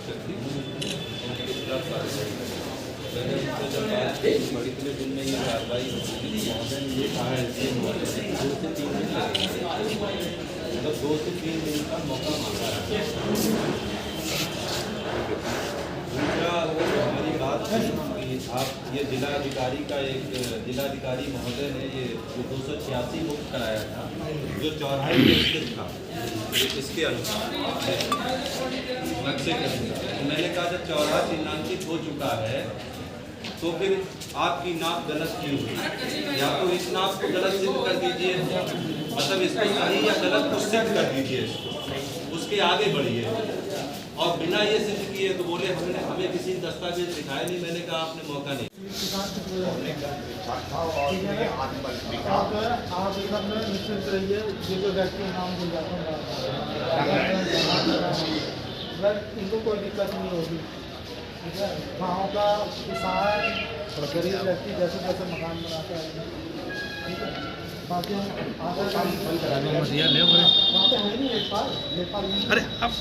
शक्ति मैंने उनसे जब बात की मेडिकल दिन में ये कार्रवाई होगी महोदय ने ये कहा है कि 2 से 3 दिन लगेंगे, मतलब 2 से 3 दिन का मौका मांगा है। दूसरा हमारी बात है कि आप ये जिलाधिकारी का जिलाधिकारी महोदय ने ये 286 मुक्त कराया था जो चौराहे पे स्थित था, इसके अनुसार नक्शे के अनुसार मैंने कहा जब चौराहा चिन्हांकित हो चुका है तो फिर आपकी नाप गलत क्यों हुई? या तो इस नाप को गलत सिद्ध कर दीजिए, मतलब इसको सही या गलत को सिद्ध कर दीजिए, इसको उसके आगे बढ़िए। और बिना ये सिद्ध किए तो बोले हमें किसी दस्तावेज दिखाया नहीं। मैंने कहा आपने मौका नहीं। आप निश्चित रहिए, ये जो व्यक्ति नाम मिल जाता इनको कोई दिक्कत नहीं होगी। गाँव का किसान गरीब व्यक्ति जैसे जैसे मकान बनाता है, ठीक है। बाकी हम वहाँ पे है नहीं लेखपाल अरे अब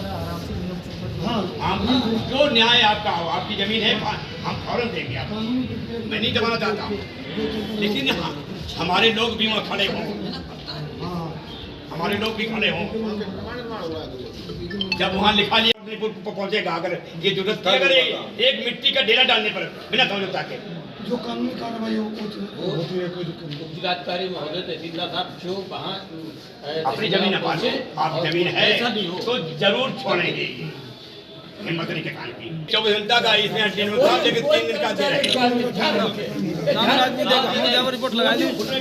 आराम से नियम से हम जो न्याय आपका हो, आपकी जमीन है हम फौरन देंगे आपको। मैं नहीं दबाना चाहता हूँ, लेकिन हमारे लोग भी वहाँ खड़े हों, हमारे लोग भी खड़े हों। जब वहाँ लिखा लिया पहुँचेगा, अगर ये जरूरत थी, अगर एक मिट्टी का डेरा डालने पर बिना समझौता के जो कानूनी कार्रवाई होती है, कोई दिक्कत नहीं। जिलाधिकारी महोदय तहसीलदार साहब जो वहाँ अपनी जमीन आप जमीन है तो जरूर छोड़ेंगे, हिम्मत नहीं के काम की। 24 घंटा का इसमें लेकिन 3 दिन का दे रहे रिपोर्ट लगा दी। 24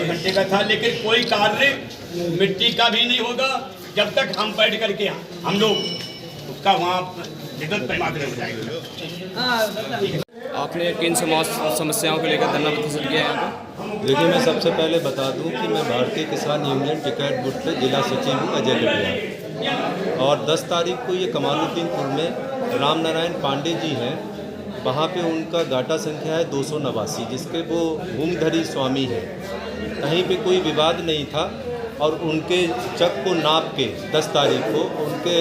घंटे का था, लेकिन कोई कार्य मिट्टी का भी नहीं होगा जब तक हम बैठ करके हम लोग उसका वहाँ विद्युत पैमाने हो जाएगा। आपने किन समस्याओं को लेकर धरना प्रदर्शन किया है यहाँ पर? देखिए, मैं सबसे पहले बता दूं कि मैं भारतीय किसान यूनियन टिकैत बूथ पे जिला सचिव हूँ अजय गढ़िया, और 10 तारीख को ये कमालुद्दीनपुर में राम नारायण पांडे जी हैं, वहाँ पे उनका गाटा संख्या है 289, जिसके वो भूमिधरी स्वामी हैं। कहीं पे कोई विवाद नहीं था और उनके चक को नाप के 10 तारीख को उनके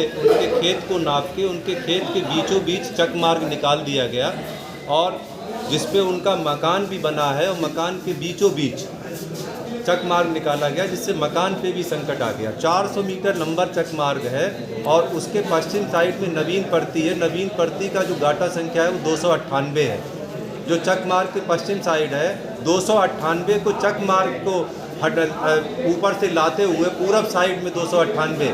खेत को नाप के उनके खेत के बीचों बीच चक मार्ग निकाल दिया गया, और जिस पे उनका मकान भी बना है और मकान के बीचों बीच चक मार्ग निकाला गया, जिससे मकान पे भी संकट आ गया। 400 मीटर लंबा चक मार्ग है और उसके पश्चिम साइड में नवीन पड़ती है। नवीन पड़ती का जो गाटा संख्या है वो 298 है। जो चक मार्ग के पश्चिम साइड है 298 को चक मार्ग को ऊपर से लाते हुए पूरब साइड में 298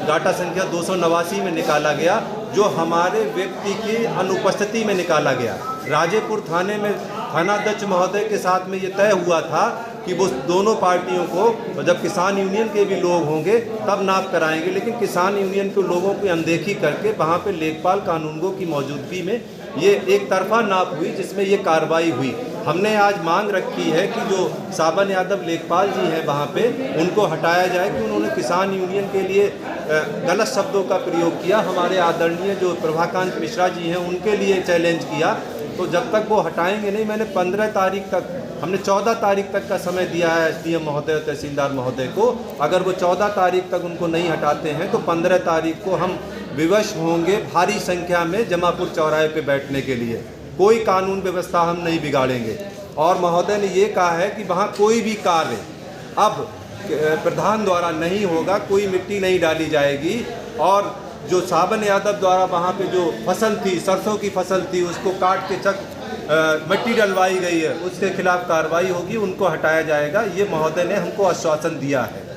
गाटा संख्या 289 में निकाला गया, जो हमारे व्यक्ति की अनुपस्थिति में निकाला गया। राजेपुर थाने में थानाध्यक्ष महोदय के साथ में ये तय हुआ था कि वो दोनों पार्टियों को, जब किसान यूनियन के भी लोग होंगे तब नाप कराएंगे, लेकिन किसान यूनियन के लोगों की अनदेखी करके वहाँ पे लेखपाल कानूनगो की मौजूदगी में ये एक तरफा नाप हुई, जिसमें ये कार्रवाई हुई। हमने आज मांग रखी है कि जो सावन यादव लेखपाल जी हैं वहाँ पे, उनको हटाया जाए कि उन्होंने किसान यूनियन के लिए गलत शब्दों का प्रयोग किया। हमारे आदरणीय जो प्रभाकांत मिश्रा जी हैं उनके लिए चैलेंज किया, तो जब तक वो हटाएंगे नहीं, मैंने 15 तारीख तक, हमने 14 तारीख तक का समय दिया है एसडीएम महोदय और तहसीलदार महोदय को। अगर वो 14 तारीख तक उनको नहीं हटाते हैं तो 15 तारीख को हम विवश होंगे भारी संख्या में जमापुर चौराहे पे बैठने के लिए। कोई कानून व्यवस्था हम नहीं बिगाड़ेंगे। और महोदय ने ये कहा है कि वहाँ कोई भी कार्य अब प्रधान द्वारा नहीं होगा, कोई मिट्टी नहीं डाली जाएगी, और जो सावन यादव द्वारा वहाँ पे जो फसल थी, सरसों की फसल थी, उसको काट के मिट्टी डलवाई गई है, उसके खिलाफ कार्रवाई होगी, उनको हटाया जाएगा। ये महोदय ने हमको आश्वासन दिया है।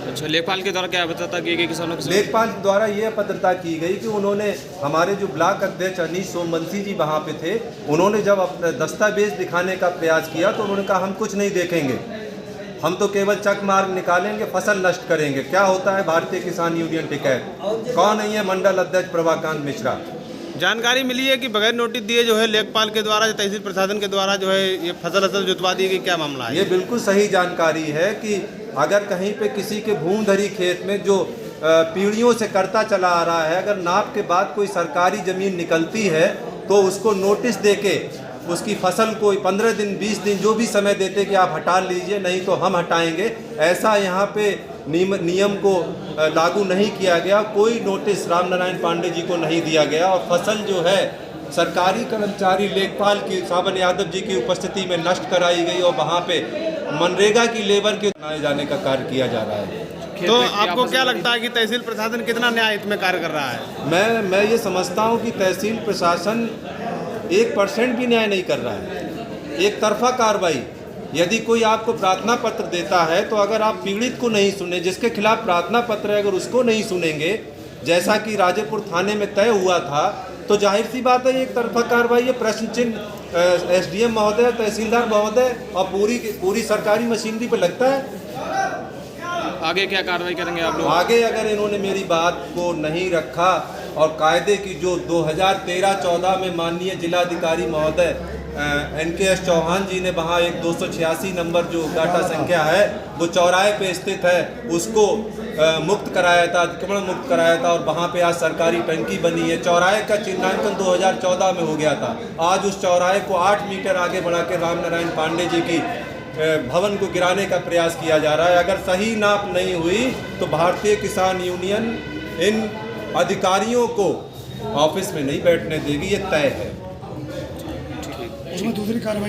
अच्छा, लेखपाल के द्वारा क्या अभद्रता की गई किसानों के? लेखपाल द्वारा ये अभद्रता की गई कि उन्होंने, हमारे जो ब्लॉक अध्यक्ष अनीश सोमवंशी जी वहाँ पे थे, उन्होंने जब अपना दस्तावेज दिखाने का प्रयास किया तो उन्होंने कहा हम कुछ नहीं देखेंगे, हम तो केवल चक मार्ग निकालेंगे, फसल नष्ट करेंगे। क्या होता है भारतीय किसान यूनियन टिकैत? कौन है ये मंडल अध्यक्ष प्रभाकांत मिश्रा? जानकारी मिली है कि बगैर नोटिस दिए जो है लेखपाल के द्वारा, तहसील प्रशासन के द्वारा जो है ये फसल जुतवा दी गई, क्या मामला है? ये बिल्कुल सही जानकारी है कि अगर कहीं पे किसी के भूमधरी खेत में जो पीढ़ियों से करता चला आ रहा है, अगर नाप के बाद कोई सरकारी ज़मीन निकलती है तो उसको नोटिस देके उसकी फसल को 15 दिन 20 दिन जो भी समय देते कि आप हटा लीजिए, नहीं तो हम हटाएंगे, ऐसा यहाँ पे नियम को लागू नहीं किया गया। कोई नोटिस रामनारायण पांडे जी को नहीं दिया गया और फसल जो है सरकारी कर्मचारी लेखपाल की सावन यादव जी की उपस्थिति में नष्ट कराई गई और वहाँ पे मनरेगा की लेबर के बनाए जाने का कार्य किया जा रहा है। तो आपको क्या लगता है कि तहसील प्रशासन कितना न्याय हित में कार्य कर रहा है? मैं ये समझता हूँ कि तहसील प्रशासन 1% भी न्याय नहीं कर रहा है। एक तरफा कार्रवाई, यदि कोई आपको प्रार्थना पत्र देता है तो अगर आप पीड़ित को नहीं सुने, जिसके खिलाफ प्रार्थना पत्र है, अगर उसको नहीं सुनेंगे, जैसा कि राजेपुर थाने में तय हुआ था, तो जाहिर सी बात है एक तरफा कार्रवाई है। प्रश्न चिन्ह एसडीएम महोदय, तहसीलदार महोदय और पूरी सरकारी मशीनरी पर लगता है। आगे क्या कार्रवाई करेंगे आप लोग? आगे अगर इन्होंने मेरी बात को नहीं रखा और कायदे की जो 2013-14 में माननीय जिलाधिकारी महोदय NKS चौहान जी ने वहाँ एक 286 नंबर जो डाटा संख्या है वो चौराहे पे स्थित है, उसको मुक्त कराया था, अतिक्रमण मुक्त कराया था और वहाँ पे आज सरकारी टंकी बनी है। चौराहे का चिन्हांकन 2014 में हो गया था। आज उस चौराहे को 8 मीटर आगे बढ़ा के रामनारायण पांडे जी की भवन को गिराने का प्रयास किया जा रहा है। अगर सही नाप नहीं हुई तो भारतीय किसान यूनियन इन अधिकारियों को ऑफिस में नहीं बैठने देगी, ये तय है। दूसरी कार्रवाई